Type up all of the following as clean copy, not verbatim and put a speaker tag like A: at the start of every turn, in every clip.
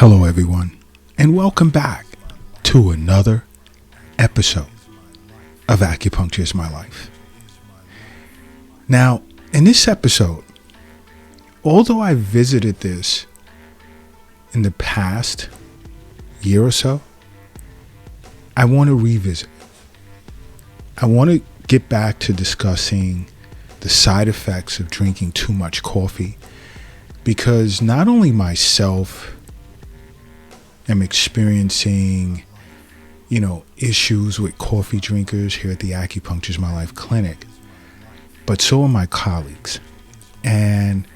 A: Hello, everyone, and welcome back to another episode of Acupuncture is My Life. Now, in this episode, although I visited this in the past year or so, I want to revisit. I want to get back to discussing the side effects of drinking too much coffee, because not only myself am experiencing, issues with coffee drinkers here at the Acupuncture is My Life clinic, but so are my colleagues. And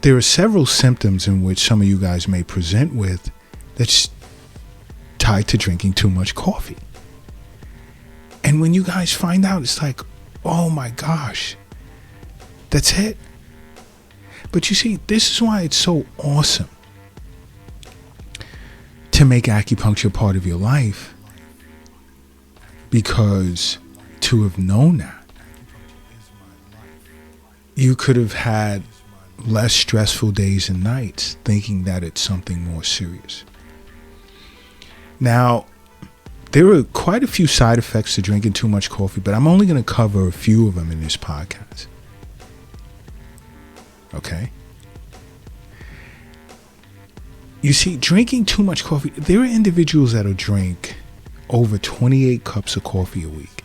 A: there are several symptoms in which some of you guys may present with that's tied to drinking too much coffee. And when you guys find out, it's like, oh my gosh, that's it. But you see, this is why it's so awesome to make acupuncture part of your life, because to have known that, you could have had less stressful days and nights thinking that it's something more serious. Now, there are quite a few side effects to drinking too much coffee, but I'm only going to cover a few of them in this podcast. Okay? You see, drinking too much coffee, there are individuals that'll drink over 28 cups of coffee a week.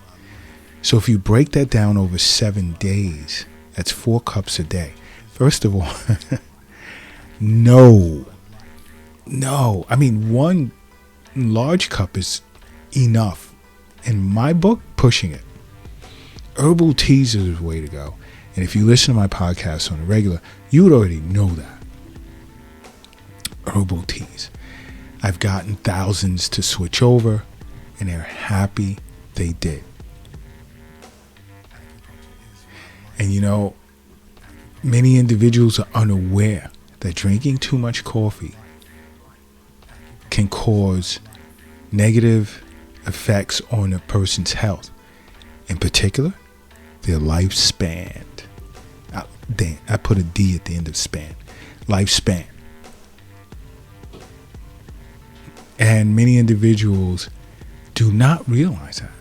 A: So if you break that down over 7 days, that's 4 cups a day. First of all, no. I mean, 1 large cup is enough. In my book, pushing it. Herbal teas is the way to go. And if you listen to my podcast on a regular, you would already know that. Herbal teas. I've gotten thousands to switch over, and they're happy they did. And many individuals are unaware that drinking too much coffee can cause negative effects on a person's health. In particular, their lifespan. I put a D at the end of span. Lifespan. And many individuals do not realize that.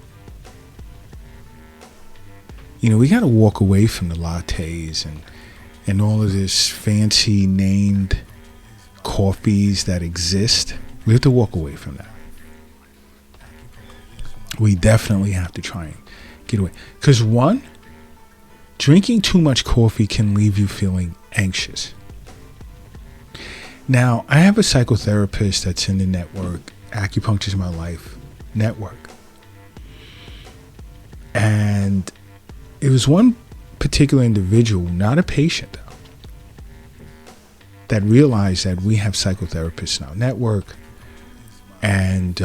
A: We got to walk away from the lattes and all of this fancy named coffees that exist. We have to walk away from that. We definitely have to try and get away. Because one, drinking too much coffee can leave you feeling anxious. Now, I have a psychotherapist that's in the network, Acupuncture is My Life network. And it was one particular individual, not a patient though, that realized that we have psychotherapists in our network. And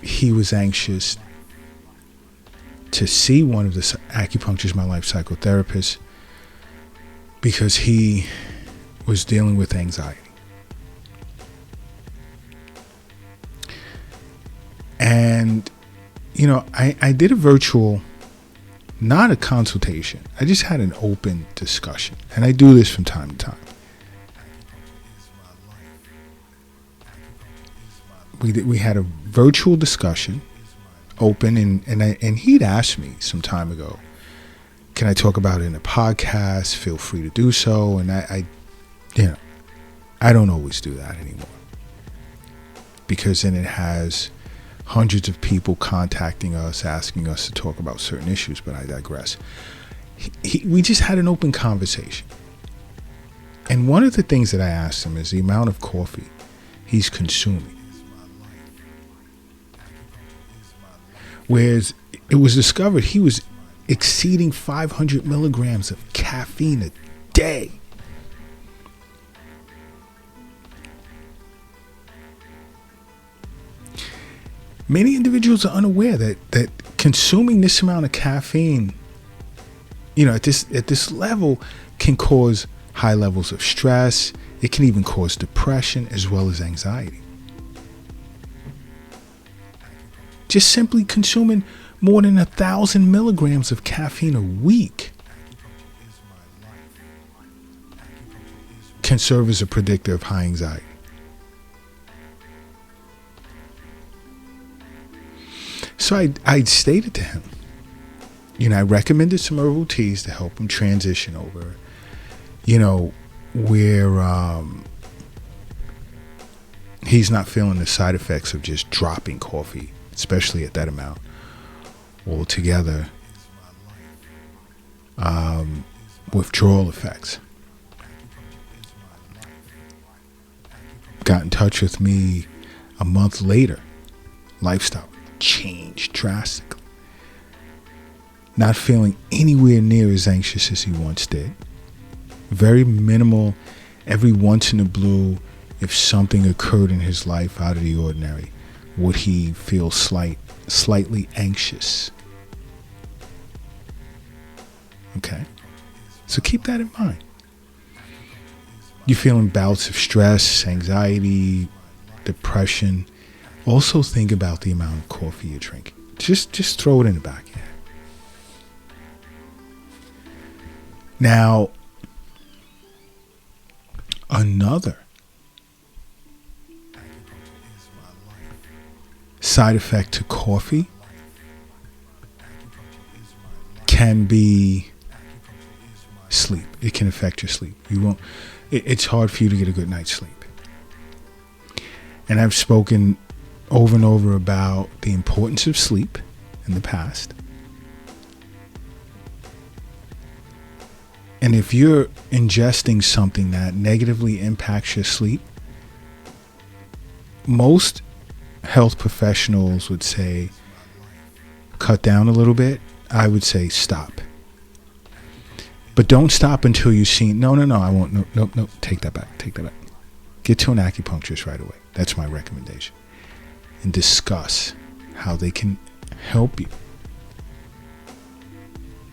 A: he was anxious to see one of the Acupuncture is My Life psychotherapists, because he was dealing with anxiety. And, I did a virtual, not a consultation. I just had an open discussion. And I do this from time to time. We had a virtual discussion, open, and he'd asked me some time ago, can I talk about it in a podcast? Feel free to do so. And I don't always do that anymore, because then it has hundreds of people contacting us, asking us to talk about certain issues, but I digress. We just had an open conversation. And one of the things that I asked him is the amount of coffee he's consuming. Whereas it was discovered he was exceeding 500 milligrams of caffeine a day. Many individuals are unaware that consuming this amount of caffeine, at this level, can cause high levels of stress. It can even cause depression as well as anxiety. Just simply consuming more than 1,000 milligrams of caffeine a week can serve as a predictor of high anxiety. So I stated to him, I recommended some herbal teas to help him transition over, where he's not feeling the side effects of just dropping coffee, especially at that amount, altogether. Withdrawal effects. Got in touch with me a month later. Lifestyle changed drastically. Not feeling anywhere near as anxious as he once did. Very minimal. Every once in a blue, if something occurred in his life out of the ordinary, would he feel slightly anxious. Okay? So keep that in mind. You're feeling bouts of stress, anxiety, depression. Also think about the amount of coffee you're drinking. Just throw it in the back of your head. Now, another side effect to coffee can be sleep. It can affect your sleep. It's hard for you to get a good night's sleep. And I've spoken over and over about the importance of sleep in the past. And if you're ingesting something that negatively impacts your sleep, most health professionals would say, cut down a little bit. I would say stop. But don't stop until you've seen, no, I won't, no, take that back. Get to an acupuncturist right away. That's my recommendation. And discuss how they can help you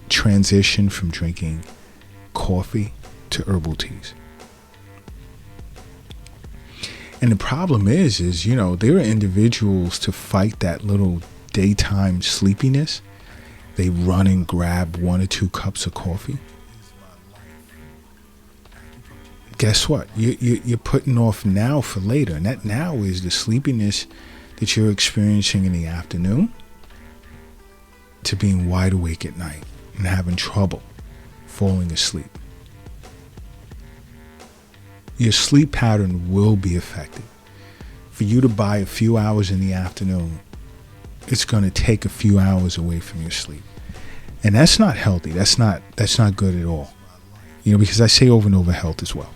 A: transition from drinking coffee to herbal teas. And the problem is, there are individuals to fight that little daytime sleepiness. They run and grab 1 or 2 cups of coffee. Guess what? You're putting off now for later. And that now is the sleepiness that you're experiencing in the afternoon to being wide awake at night and having trouble falling asleep. Your sleep pattern will be affected. For you to buy a few hours in the afternoon, it's going to take a few hours away from your sleep. And that's not healthy. That's not good at all. Because I say over and over, health is wealth.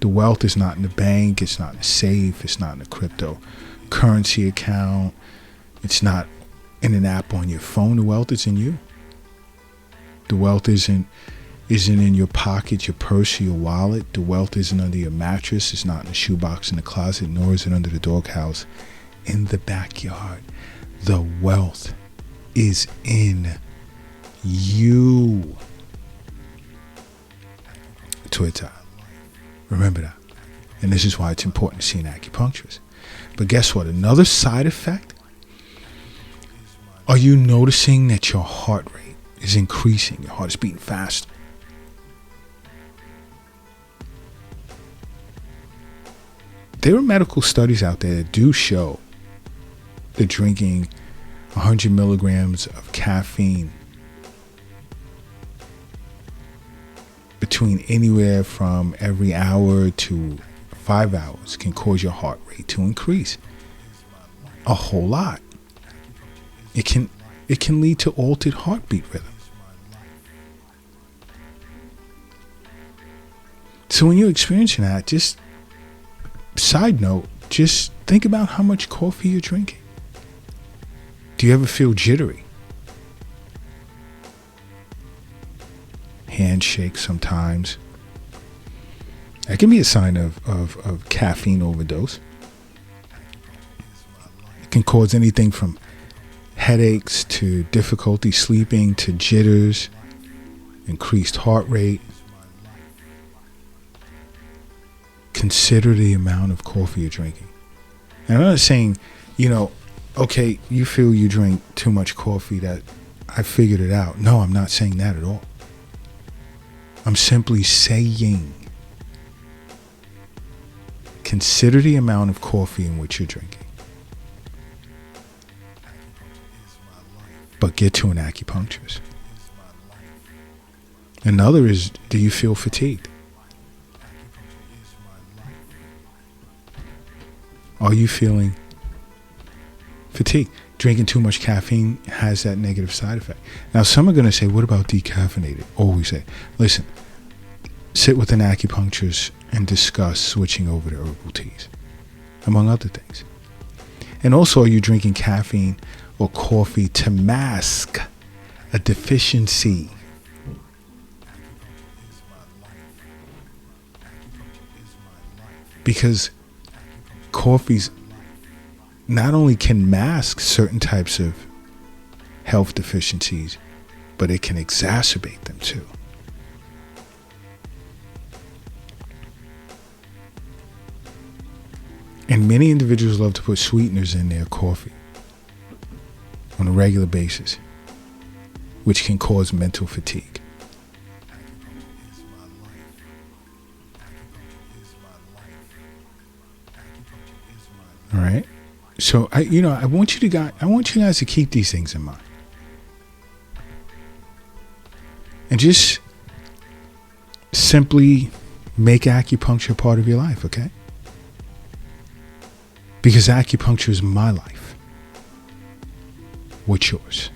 A: The wealth is not in the bank. It's not in the safe. It's not in a cryptocurrency account. It's not in an app on your phone. The wealth is in you. The wealth isn't in your pocket, your purse, or your wallet. The wealth isn't under your mattress. It's not in the shoebox in the closet, nor is it under the doghouse in the backyard. The wealth is in you. Twitter. Remember that. And this is why it's important to see an acupuncturist. But guess what? Another side effect. Are you noticing that your heart rate is increasing? Your heart is beating faster. There are medical studies out there that do show that drinking 100 milligrams of caffeine between anywhere from every hour to 5 hours can cause your heart rate to increase a whole lot. It can lead to altered heartbeat rhythm. So when you're experiencing that, just side note, just think about how much coffee you're drinking. Do you ever feel jittery? Handshake sometimes. That can be a sign of caffeine overdose. It can cause anything from headaches to difficulty sleeping to jitters, increased heart rate. Consider the amount of coffee you're drinking. And I'm not saying, okay, you feel you drink too much coffee, that I figured it out. No, I'm not saying that at all. I'm simply saying consider the amount of coffee in which you're drinking. But get to an acupuncturist. Another is, do you feel fatigued? Are you feeling fatigued? Drinking too much caffeine has that negative side effect. Now, some are going to say, what about decaffeinated? Always say, listen, sit with an acupuncturist and discuss switching over to herbal teas, among other things. And also, are you drinking caffeine or coffee to mask a deficiency? Because coffees not only can mask certain types of health deficiencies, but it can exacerbate them too. And many individuals love to put sweeteners in their coffee on a regular basis, which can cause mental fatigue. All right. So I want you guys to keep these things in mind. And just simply make acupuncture part of your life, okay? Because acupuncture is my life. What's yours?